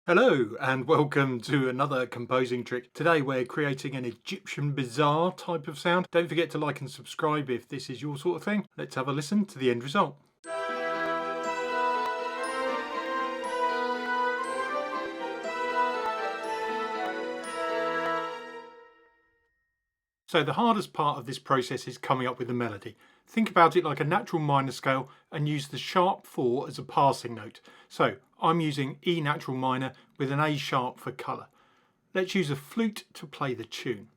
Hello and welcome to another composing trick. Today we're creating an Egyptian bizarre type of sound. Don't forget to like and subscribe if this is your sort of thing. Let's have a listen to the end result. So the hardest part of this process is coming up with a melody. Think about it like a natural minor scale and use the sharp 4 as a passing note. So I'm using E natural minor with an A sharp for colour. Let's use a flute to play the tune.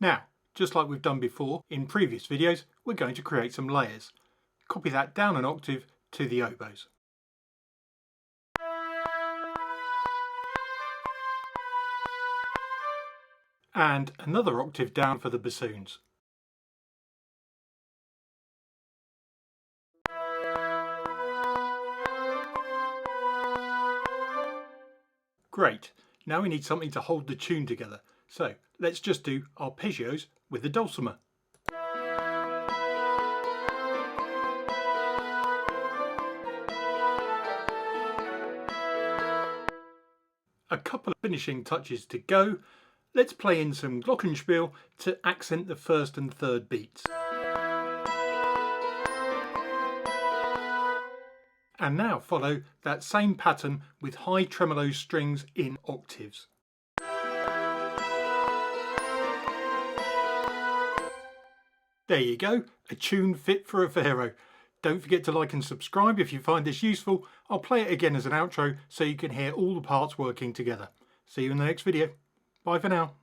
Now, just like we've done before in previous videos, we're going to create some layers. Copy that down an octave to the oboes. And another octave down for the bassoons. Great, now we need something to hold the tune together. So let's just do arpeggios with the dulcimer. A couple of finishing touches to go. Let's play in some Glockenspiel to accent the first and third beats. And now follow that same pattern with high tremolo strings in octaves. There you go, a tune fit for a pharaoh. Don't forget to like and subscribe if you find this useful. I'll play it again as an outro so you can hear all the parts working together. See you in the next video. Bye for now.